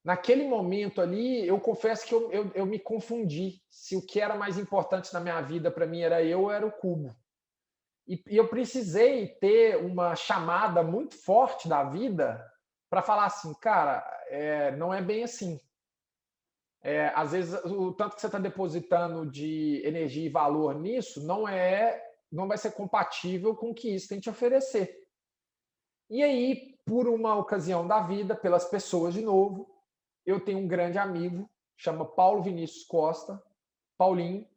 naquele momento ali, eu confesso que eu me confundi se o que era mais importante na minha vida para mim era eu ou era o Cubo. E eu precisei ter uma chamada muito forte da vida para falar assim, cara, não é bem assim. Às vezes, o tanto que você está depositando de energia e valor nisso não vai ser compatível com o que isso tem te oferecer. E aí, por uma ocasião da vida, pelas pessoas de novo, eu tenho um grande amigo, chama Paulo Vinícius Costa, Paulinho,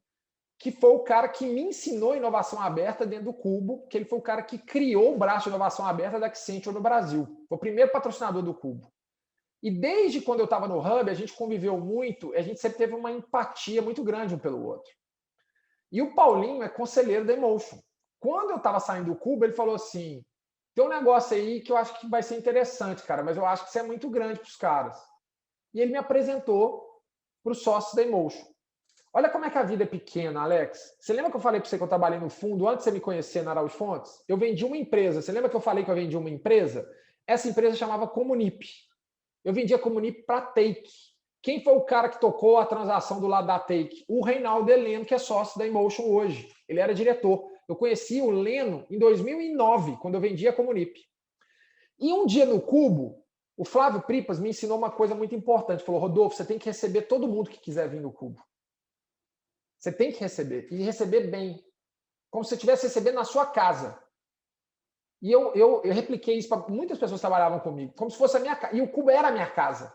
que foi o cara que me ensinou inovação aberta dentro do Cubo, que ele foi o cara que criou o braço de inovação aberta da Accenture no Brasil. Foi o primeiro patrocinador do Cubo. E desde quando eu estava no Hub, a gente conviveu muito, a gente sempre teve uma empatia muito grande um pelo outro. E o Paulinho é conselheiro da Emotion. Quando eu estava saindo do Cubo, ele falou assim, tem um negócio aí que eu acho que vai ser interessante, cara, mas eu acho que isso é muito grande para os caras. E ele me apresentou para os sócios da Emotion. Olha como é que a vida é pequena, Alex. Você lembra que eu falei para você que eu trabalhei no fundo antes de você me conhecer na Araújo Fontes? Eu vendi uma empresa. Você lembra que eu falei que eu vendi uma empresa? Essa empresa chamava Comunip. Eu vendia Comunip para a Take. Quem foi o cara que tocou a transação do lado da Take? O Reinaldo Heleno, que é sócio da Emotion hoje. Ele era diretor. Eu conheci o Leno em 2009, quando eu vendia a Comunip. E um dia no Cubo, o Flávio Pripas me ensinou uma coisa muito importante. Falou, Rodolfo, você tem que receber todo mundo que quiser vir no Cubo. Você tem que receber. E receber bem. Como se você estivesse recebendo na sua casa. E eu repliquei isso para muitas pessoas que trabalhavam comigo. Como se fosse a minha casa. E o Cubo era a minha casa.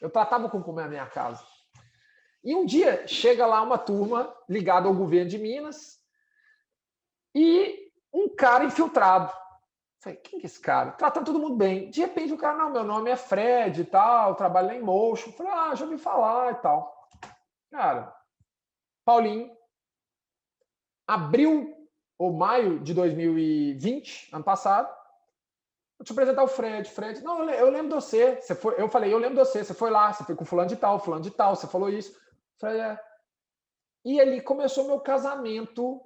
Eu tratava com o Cubo a minha casa. E um dia chega lá uma turma ligada ao governo de Minas e um cara infiltrado. Falei, quem que é esse cara? Tratando todo mundo bem. De repente o cara, não, meu nome é Fred e tal, trabalho na Emotion. Falei, já ouvi falar e tal. Cara, Paulinho, abril ou maio de 2020, ano passado, vou te apresentar o Fred. Fred, não, eu lembro de você. Eu falei, eu lembro de você. Você foi lá, você foi com fulano de tal, você falou isso. Falei, E ali começou meu casamento,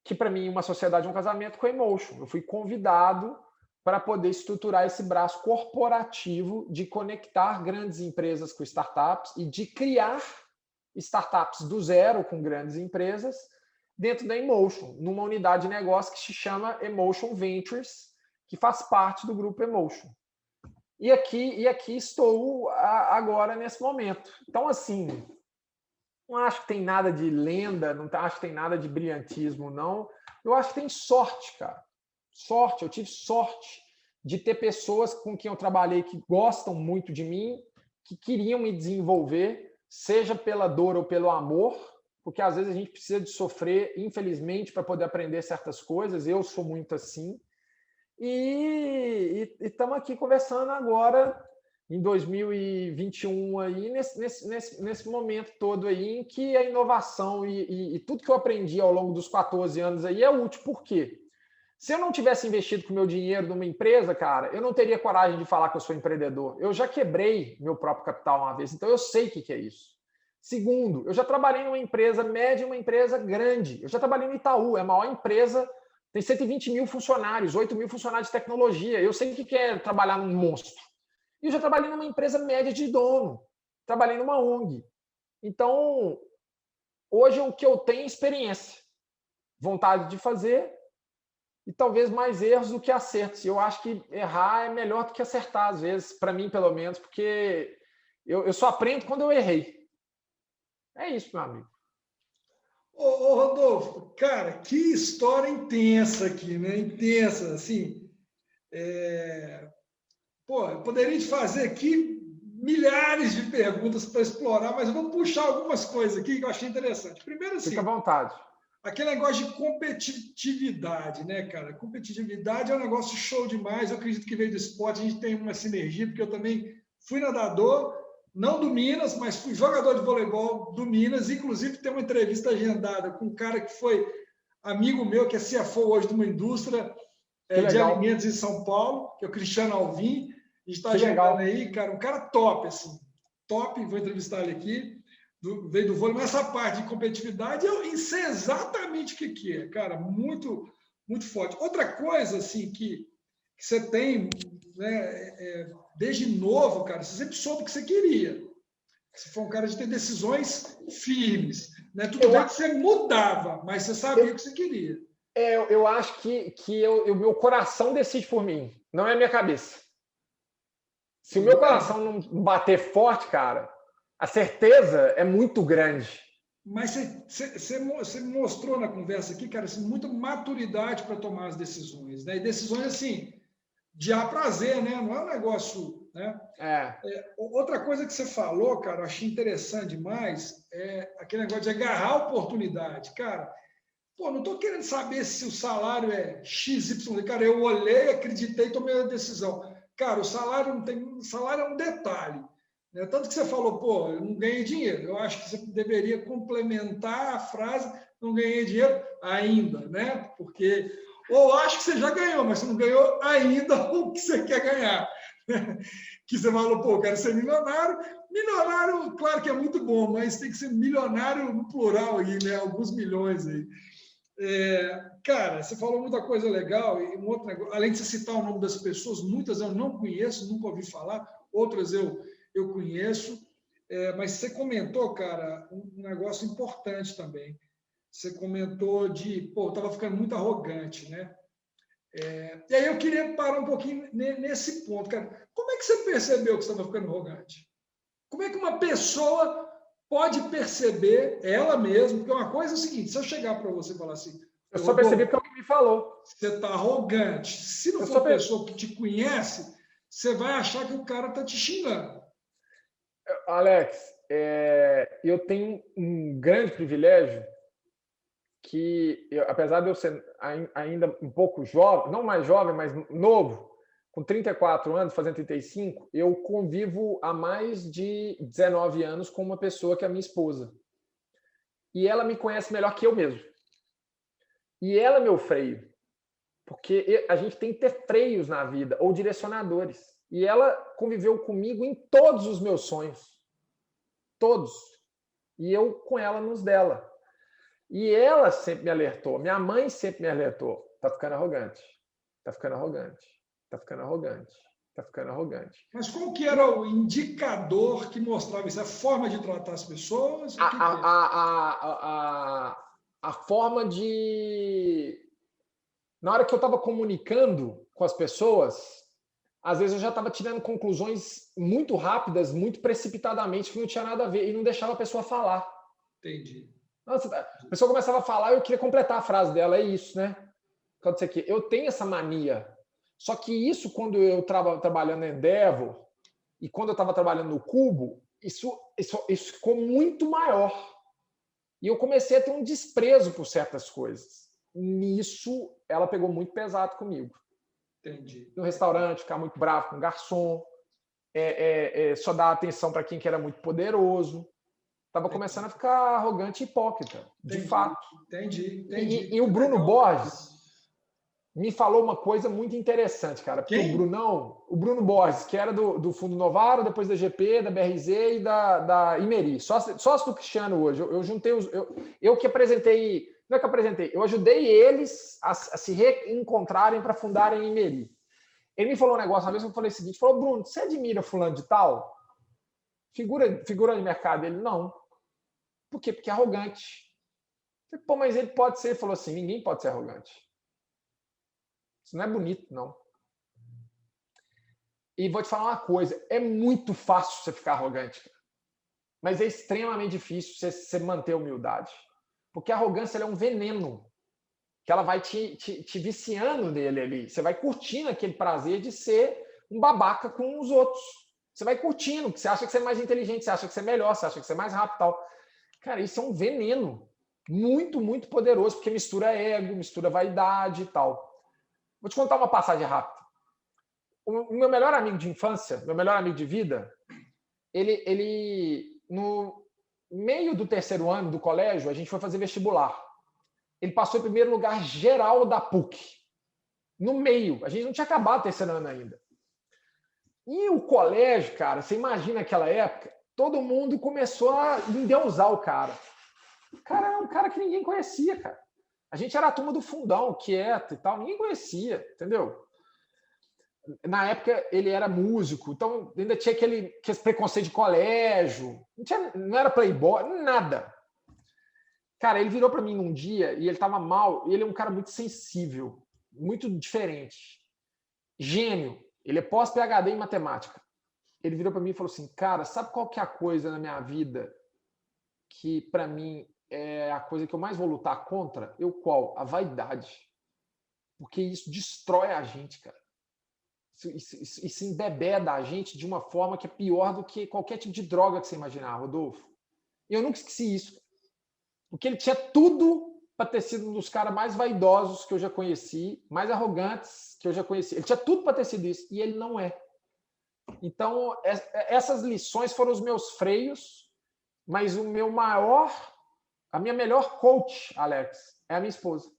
que para mim uma sociedade é um casamento com a Emotion. Eu fui convidado para poder estruturar esse braço corporativo de conectar grandes empresas com startups e de criar startups do zero com grandes empresas dentro da Emotion, numa unidade de negócio que se chama Emotion Ventures, que faz parte do grupo Emotion. E aqui estou agora nesse momento. Então, assim, não acho que tem nada de lenda, não acho que tem nada de brilhantismo, não. Eu acho que tem sorte, cara. Sorte, eu tive sorte de ter pessoas com quem eu trabalhei que gostam muito de mim, que queriam me desenvolver, seja pela dor ou pelo amor, porque às vezes a gente precisa de sofrer, infelizmente, para poder aprender certas coisas. Eu sou muito assim. E estamos aqui conversando agora, em 2021, aí, nesse momento todo aí, em que a inovação e tudo que eu aprendi ao longo dos 14 anos aí é útil. Por quê? Se eu não tivesse investido com o meu dinheiro numa empresa, cara, eu não teria coragem de falar que eu sou empreendedor. Eu já quebrei meu próprio capital uma vez, então eu sei o que é isso. Segundo, eu já trabalhei numa empresa média e uma empresa grande. Eu já trabalhei no Itaú, é a maior empresa, tem 120 mil funcionários, 8 mil funcionários de tecnologia. Eu sei o que é trabalhar num monstro. E eu já trabalhei numa empresa média de dono. Trabalhei numa ONG. Então, hoje o que eu tenho é experiência, vontade de fazer e talvez mais erros do que acertos. E eu acho que errar é melhor do que acertar, às vezes, para mim, pelo menos, porque eu só aprendo quando eu errei. É isso, meu amigo. Ô, Rodolfo, cara, que história intensa aqui, né? Intensa, assim. Eu poderia te fazer aqui milhares de perguntas para explorar, mas eu vou puxar algumas coisas aqui que eu achei interessante. Primeiro, assim, fica à vontade. aquele negócio de competitividade, né, cara? Competitividade é um negócio show demais. Eu acredito que veio do esporte, a gente tem uma sinergia, porque eu também fui nadador, não do Minas, mas fui jogador de voleibol do Minas. Inclusive, tem uma entrevista agendada com um cara que foi amigo meu, que é CFO hoje de uma indústria de alimentos em São Paulo, que é o Cristiano Alvim. A gente está agendando aí, cara, um cara top, assim, top. Vou entrevistar ele aqui. Veio do vôlei, mas essa parte de competitividade, eu sei exatamente o que é, cara, muito, muito forte. Outra coisa, assim, que você tem, né, desde novo, cara, você sempre soube o que você queria. Você foi um cara de ter decisões firmes, né? Tudo bem que você mudava, mas você sabia o que você queria. Eu acho que meu coração decide por mim, não é a minha cabeça. Se o meu coração não bater forte, cara, a certeza é muito grande. Mas você mostrou na conversa aqui, cara, assim, muita maturidade para tomar as decisões, né? E decisões, assim, de A para Z, né? Não é um negócio, né? Outra coisa que você falou, cara, eu achei interessante demais, é aquele negócio de agarrar a oportunidade. Cara, pô, não estou querendo saber se o salário é XY. Cara, eu olhei, acreditei, tomei a decisão. Cara, o salário não tem. O salário é um detalhe. Né? Tanto que você falou, pô, eu não ganhei dinheiro. Eu acho que você deveria complementar a frase, não ganhei dinheiro ainda, né? Porque. Ou acho que você já ganhou, mas você não ganhou ainda o que você quer ganhar. Que você falou, pô, eu quero ser milionário. Milionário, claro que é muito bom, mas tem que ser milionário no plural aí, né? Alguns milhões aí. Cara, você falou muita coisa legal e um outro negócio, além de você citar o nome das pessoas, muitas eu não conheço, nunca ouvi falar, outras eu conheço, mas você comentou, cara, um negócio importante também. Você comentou eu estava ficando muito arrogante, né? E aí eu queria parar um pouquinho nesse ponto, cara. Como é que você percebeu que você estava ficando arrogante? Como é que uma pessoa pode perceber ela mesma? Porque uma coisa é o seguinte, se eu chegar para você e falar assim... Eu só percebi porque alguém me falou. Você está arrogante. Se não for uma pessoa que te conhece, você vai achar que o cara está te xingando. Alex, eu tenho um grande privilégio que, apesar de eu ser ainda um pouco jovem, não mais jovem, mas novo, com 34 anos, fazendo 35, eu convivo há mais de 19 anos com uma pessoa que é a minha esposa. E ela me conhece melhor que eu mesmo. E ela é meu freio. Porque a gente tem que ter freios na vida, ou direcionadores. E ela conviveu comigo em todos os meus sonhos. Todos. E eu com ela nos dela. E ela sempre me alertou. Minha mãe sempre me alertou. Tá ficando arrogante. Tá ficando arrogante. Tá ficando arrogante. Tá ficando arrogante. Mas qual que era o indicador que mostrava isso? A forma de tratar as pessoas? A forma de... Na hora que eu estava comunicando com as pessoas, às vezes eu já estava tirando conclusões muito rápidas, muito precipitadamente, que não tinha nada a ver, e não deixava a pessoa falar. Entendi. Nossa, a pessoa começava a falar e eu queria completar a frase dela, é isso, né? Eu tenho essa mania. Só que isso, quando eu estava trabalhando na Endeavor e quando eu estava trabalhando no Cubo, isso ficou muito maior. E eu comecei a ter um desprezo por certas coisas. Nisso, ela pegou muito pesado comigo. Entendi. No restaurante, ficar muito bravo com o garçom, só dar atenção para quem que era muito poderoso. Estava começando a ficar arrogante e hipócrita, de fato. Entendi. E o Bruno Borges me falou uma coisa muito interessante, cara. Porque o Bruno Borges, que era do Fundo Novaro, depois da GP, da BRZ e da Imeri. Sócio do Cristiano hoje. Eu juntei eu que apresentei... Não é que eu apresentei, eu ajudei eles a se reencontrarem para fundarem a Imeri. Ele me falou um negócio, uma vez eu falei o seguinte, falou, Bruno, você admira fulano de tal? Figura de mercado? Ele, não. Por quê? Porque é arrogante. Eu falei, pô, mas ele pode ser. Ele falou assim, ninguém pode ser arrogante. Isso não é bonito, não. E vou te falar uma coisa, é muito fácil você ficar arrogante, mas é extremamente difícil você manter a humildade. Porque a arrogância é um veneno, que ela vai te viciando nele ali. Você vai curtindo aquele prazer de ser um babaca com os outros. Você vai curtindo, porque você acha que você é mais inteligente, você acha que você é melhor, você acha que você é mais rápido e tal. Cara, isso é um veneno. Muito, muito poderoso, porque mistura ego, mistura vaidade e tal. Vou te contar uma passagem rápida. O meu melhor amigo de infância, meu melhor amigo de vida, ele no meio do terceiro ano do colégio, a gente foi fazer vestibular. Ele passou em primeiro lugar geral da PUC. No meio. A gente não tinha acabado o terceiro ano ainda. E o colégio, cara, você imagina aquela época, todo mundo começou a endeusar o cara. O cara era um cara que ninguém conhecia, cara. A gente era a turma do fundão, quieto e tal, ninguém conhecia, entendeu? Na época ele era músico, então ainda tinha aquele preconceito de colégio, não era playboy, nada. Cara, ele virou para mim num dia e ele estava mal, e ele é um cara muito sensível, muito diferente. Gênio, ele é pós-PhD em matemática. Ele virou para mim e falou assim, cara, sabe qual que é a coisa na minha vida que para mim é a coisa que eu mais vou lutar contra? Eu qual? A vaidade. Porque isso destrói a gente, cara. Isso se embebeda a gente de uma forma que é pior do que qualquer tipo de droga que você imaginar, Rodolfo. E eu nunca esqueci isso. Porque ele tinha tudo para ter sido um dos caras mais vaidosos que eu já conheci, mais arrogantes que eu já conheci. Ele tinha tudo para ter sido isso, e ele não é. Então, essas lições foram os meus freios, mas a minha melhor coach, Alex, é a minha esposa.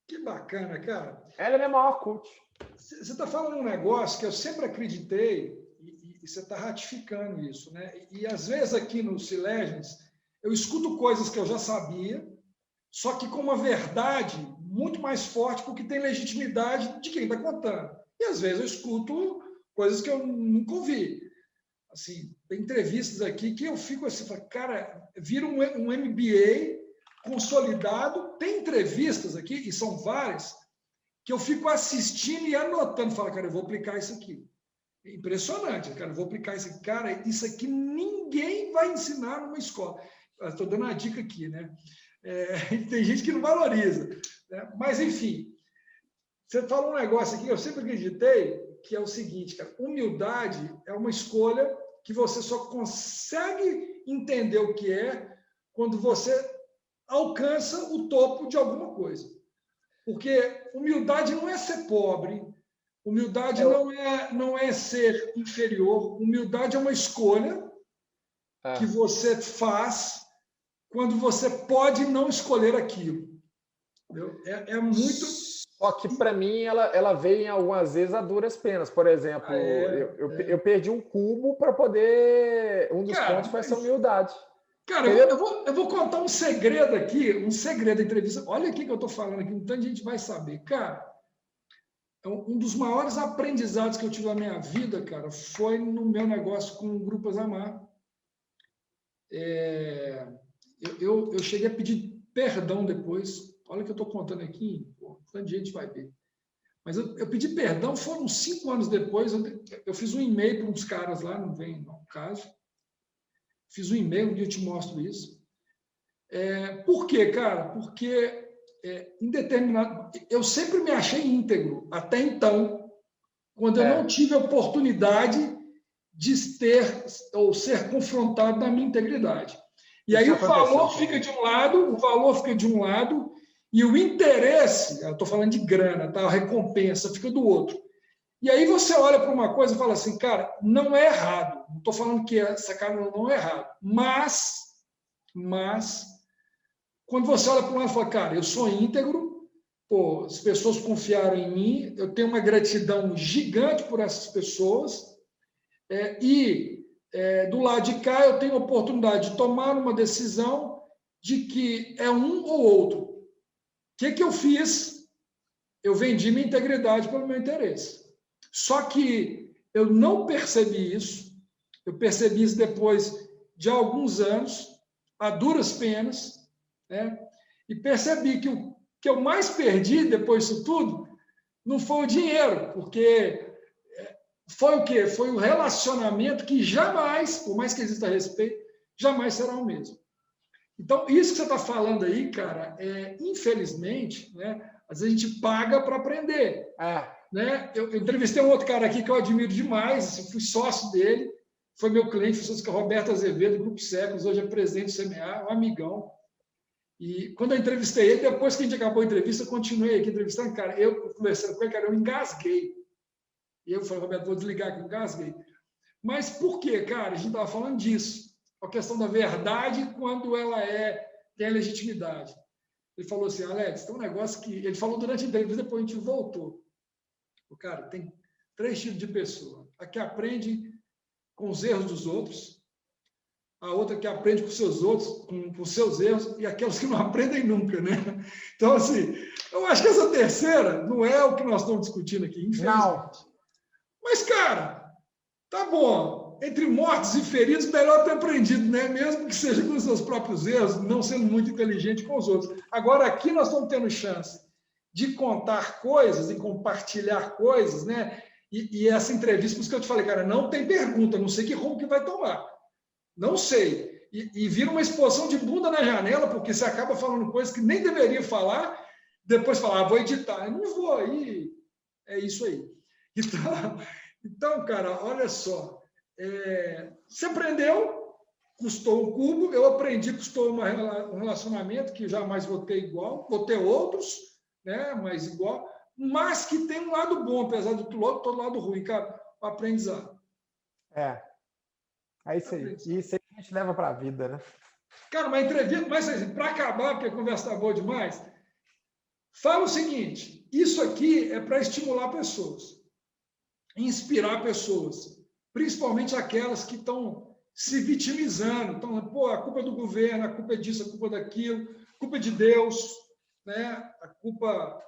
Que bacana, cara. Ela é a minha maior coach. Você está falando um negócio que eu sempre acreditei, e você está ratificando isso, né? E às vezes aqui no Legends, eu escuto coisas que eu já sabia, só que com uma verdade muito mais forte, porque tem legitimidade de quem está contando. E às vezes eu escuto coisas que eu nunca ouvi. Assim, tem entrevistas aqui que eu fico assim, cara, vira um MBA consolidado. Tem entrevistas aqui, e são várias, que eu fico assistindo e anotando, falo, cara, eu vou aplicar isso aqui. É impressionante, cara, eu vou aplicar isso aqui. Cara, isso aqui ninguém vai ensinar numa escola. Estou dando uma dica aqui, né? Tem gente que não valoriza. Né? Mas, enfim, você fala um negócio aqui que eu sempre acreditei, que é o seguinte, cara, humildade é uma escolha que você só consegue entender o que é quando você alcança o topo de alguma coisa. Porque humildade não é ser pobre, humildade não é ser inferior, humildade é uma escolha que você faz quando você pode não escolher aquilo. É muito... Só que, para mim, ela veio algumas vezes a duras penas. Por exemplo, eu perdi um cubo para poder... Um dos pontos foi essa humildade. Cara, eu vou contar um segredo aqui, um segredo da entrevista. Olha aqui que eu estou falando aqui, muita gente vai saber. Cara, um dos maiores aprendizados que eu tive na minha vida, cara, foi no meu negócio com o Grupo Azamar. Eu cheguei a pedir perdão depois. Olha o que eu estou contando aqui, tanta gente vai ver. Mas eu pedi perdão, foram 5 anos depois, eu fiz um e-mail para uns caras lá, não vem no caso. Fiz um e-mail, um dia eu te mostro isso. Por quê, cara? Porque em determinado... Eu sempre me achei íntegro, até então, quando eu não tive a oportunidade de ter ou ser confrontado na minha integridade. E aí o valor fica de um lado, e o interesse, eu estou falando de grana, tá? A recompensa fica do outro. E aí você olha para uma coisa e fala assim, cara, não é errado. Não estou falando que essa cara não é errado. Mas, quando você olha para um lado e fala, cara, eu sou íntegro, pô, as pessoas confiaram em mim, eu tenho uma gratidão gigante por essas pessoas, do lado de cá eu tenho a oportunidade de tomar uma decisão de que é um ou outro. O que eu fiz? Eu vendi minha integridade pelo meu interesse. Só que eu não percebi isso. Eu percebi isso depois de alguns anos, a duras penas, né? E percebi que o que eu mais perdi depois disso tudo não foi o dinheiro, porque foi o quê? Foi o relacionamento que jamais, por mais que exista respeito, jamais será o mesmo. Então, isso que você está falando aí, cara, infelizmente, né, às vezes a gente paga para aprender. Né? Eu entrevistei um outro cara aqui que eu admiro demais, assim, fui sócio dele, foi meu cliente, foi sócio com o Roberto Azevedo, do Grupo Séculos, hoje é presidente do CMA, um amigão. E quando eu entrevistei ele, depois que a gente acabou a entrevista, eu continuei aqui entrevistando, cara, eu conversando com ele, cara, eu engasguei. E eu falei, Roberto, vou desligar aqui, engasguei. Mas por quê, cara? A gente estava falando disso. A questão da verdade quando ela tem a legitimidade. Ele falou assim, Alex, tem um negócio que... Ele falou durante a entrevista, depois a gente voltou. O cara, tem 3 tipos de pessoa. A que aprende com os erros dos outros, a outra que aprende com seus outros, com seus erros, e aquelas que não aprendem nunca, né? Então, assim, eu acho que essa terceira não é o que nós estamos discutindo aqui, infelizmente. Não. Mas, cara, tá bom. Entre mortos e feridos, melhor ter aprendido, né? Mesmo que seja com os seus próprios erros, não sendo muito inteligente com os outros. Agora, aqui nós estamos tendo chance de contar coisas e compartilhar coisas, né? E essa entrevista, por isso que eu te falei, cara, não tem pergunta, não sei que rumo que vai tomar. Não sei. E vira uma exposição de bunda na janela, porque você acaba falando coisas que nem deveria falar, depois falar, vou editar. Eu não vou, aí é isso aí. Então, cara, olha só. Você aprendeu, custou um cubo, eu aprendi, custou um relacionamento que jamais vou ter igual, vou ter outros, né, mas igual, mas que tem um lado bom, apesar do todo lado ruim, cara, o aprendizado. É isso aí. E isso aí a gente leva para a vida, né? Cara, uma entrevista, mas assim, para acabar, porque a conversa está boa demais, fala o seguinte: isso aqui é para estimular pessoas, inspirar pessoas, principalmente aquelas que estão se vitimizando, estão, pô, a culpa é do governo, a culpa é disso, a culpa é daquilo, a culpa é de Deus, né? A culpa.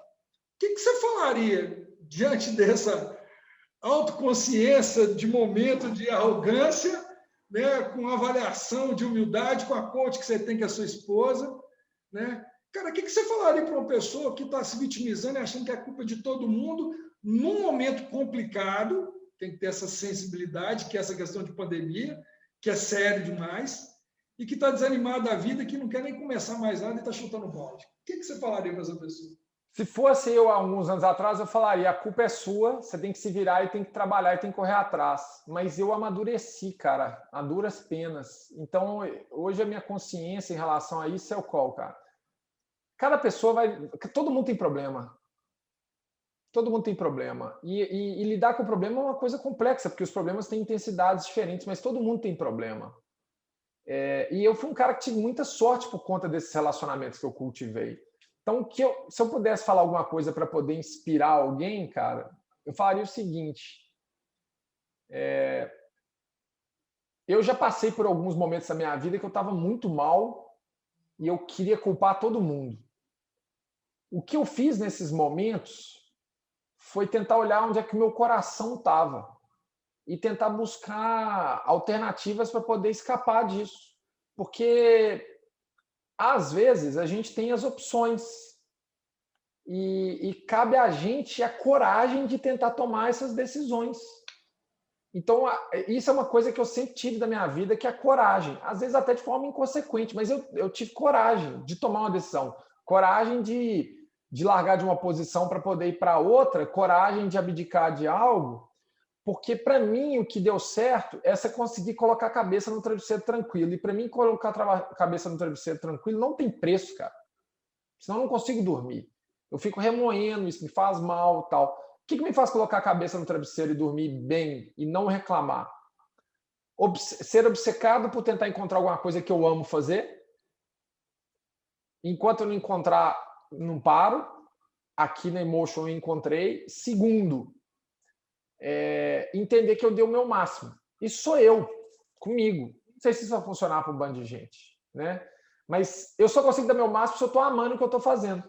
O que você falaria diante dessa autoconsciência de momento de arrogância, né, com avaliação de humildade, com a coach que você tem com a sua esposa, né? Cara, o que você falaria para uma pessoa que está se vitimizando e achando que é culpa de todo mundo num momento complicado? Tem que ter essa sensibilidade, que é essa questão de pandemia, que é sério demais, e que está desanimado da vida, que não quer nem começar mais nada e está chutando balde. O que você falaria para essa pessoa? Se fosse eu há alguns anos atrás, eu falaria, a culpa é sua, você tem que se virar e tem que trabalhar e tem que correr atrás. Mas eu amadureci, cara, a duras penas. Então, hoje a minha consciência em relação a isso é o qual, cara? Cada pessoa vai... Todo mundo tem problema. Todo mundo tem problema. E lidar com o problema é uma coisa complexa, porque os problemas têm intensidades diferentes, mas todo mundo tem problema. E eu fui um cara que tive muita sorte por conta desses relacionamentos que eu cultivei. Então, se eu pudesse falar alguma coisa para poder inspirar alguém, cara, eu falaria o seguinte. Eu já passei por alguns momentos da minha vida que eu estava muito mal e eu queria culpar todo mundo. O que eu fiz nesses momentos foi tentar olhar onde é que o meu coração estava e tentar buscar alternativas para poder escapar disso. Porque, às vezes, a gente tem as opções e cabe a gente a coragem de tentar tomar essas decisões. Então, isso é uma coisa que eu sempre tive da minha vida, que é a coragem. Às vezes até de forma inconsequente, mas eu tive coragem de tomar uma decisão. Coragem de largar de uma posição para poder ir para outra, coragem de abdicar de algo, porque para mim o que deu certo é você conseguir colocar a cabeça no travesseiro tranquilo. E para mim colocar a cabeça no travesseiro tranquilo não tem preço, cara. Senão eu não consigo dormir. Eu fico remoendo, isso me faz mal, tal. O que me faz colocar a cabeça no travesseiro e dormir bem e não reclamar? Ser obcecado por tentar encontrar alguma coisa que eu amo fazer. Enquanto eu não encontrar, não paro. Aqui na Emotion eu encontrei. Segundo, entender que eu dei o meu máximo. Isso sou eu, comigo. Não sei se isso vai funcionar para um bando de gente, né? Mas eu só consigo dar meu máximo se eu estou amando o que eu estou fazendo.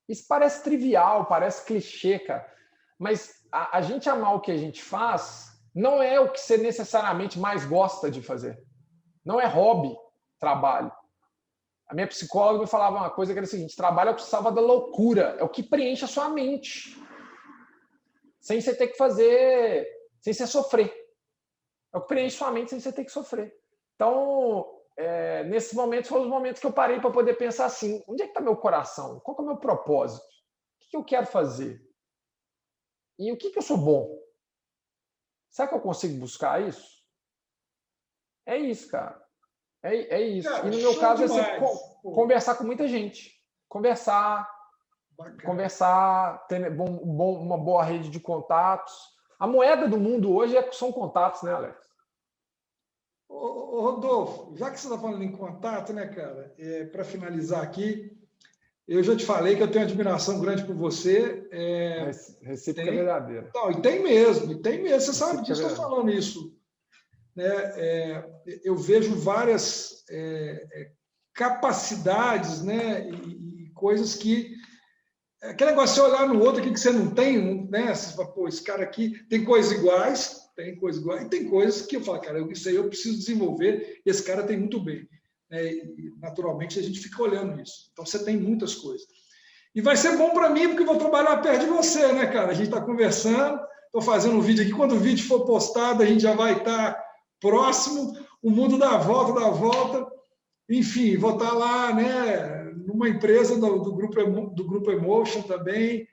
Isso parece trivial, parece clichê, cara. Mas a gente amar o que a gente faz não é o que você necessariamente mais gosta de fazer. Não é hobby, trabalho. A minha psicóloga me falava uma coisa que era o seguinte: trabalho é o que salva da loucura, é o que preenche a sua mente. Sem você ter que fazer, sem você sofrer. É o que preenche sua mente sem você ter que sofrer. Então, nesses momentos foram os momentos que eu parei para poder pensar assim: onde é que está meu coração? Qual que é o meu propósito? O que eu quero fazer? E o que eu sou bom? Será que eu consigo buscar isso? É isso, cara. É isso. Cara, e no meu caso demais. é você conversar com muita gente. Conversar, ter uma boa rede de contatos. A moeda do mundo hoje são contatos, né, Alex? Ô, Rodolfo, já que você está falando em contato, né, cara, para finalizar aqui, eu já te falei que eu tenho uma admiração grande por você. Recíproca verdadeira. Não, e tem mesmo. Você sabe disso, estou falando isso. Né? Eu vejo várias capacidades, né, e coisas que... Aquele negócio de olhar no outro aqui que você não tem, né? Você fala, pô, esse cara aqui tem coisas iguais, e tem coisas que eu falo, cara, isso aí eu preciso desenvolver, e esse cara tem muito bem. E, naturalmente, a gente fica olhando isso. Então, você tem muitas coisas. E vai ser bom para mim, porque eu vou trabalhar perto de você, né, cara? A gente está conversando, estou fazendo um vídeo aqui. Quando o vídeo for postado, a gente já vai estar próximo. O mundo dá a volta. Enfim, vou estar lá, né, numa empresa do Grupo Emotion também.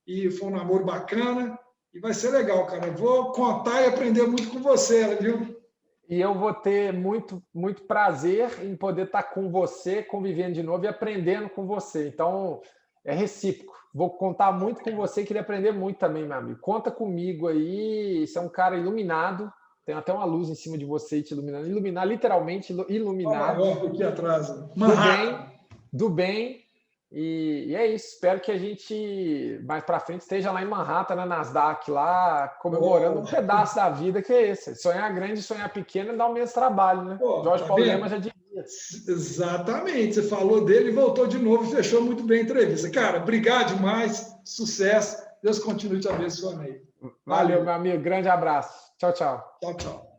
E foi um namoro bacana. E vai ser legal, cara. Eu vou contar e aprender muito com você, viu? E eu vou ter muito, muito prazer em poder estar com você, convivendo de novo e aprendendo com você. Então, é recíproco. Vou contar muito com você e queria aprender muito também, meu amigo. Conta comigo aí. Você é um cara iluminado. Tem até uma luz em cima de você te iluminando. Iluminar, literalmente iluminado. Olha aqui atrás. Do bem. E é isso. Espero que a gente, mais para frente, esteja lá em Manhattan, na Nasdaq, lá, comemorando um pedaço da vida que é esse. Sonhar grande e sonhar pequeno dá o mesmo trabalho, né? Jorge Paulo Lema já dizia. Exatamente. Você falou dele e voltou de novo e fechou muito bem a entrevista. Cara, obrigado demais. Sucesso. Deus continue te abençoando aí. Valeu, meu amigo. Grande abraço. Tchau, tchau. Tchau, tchau.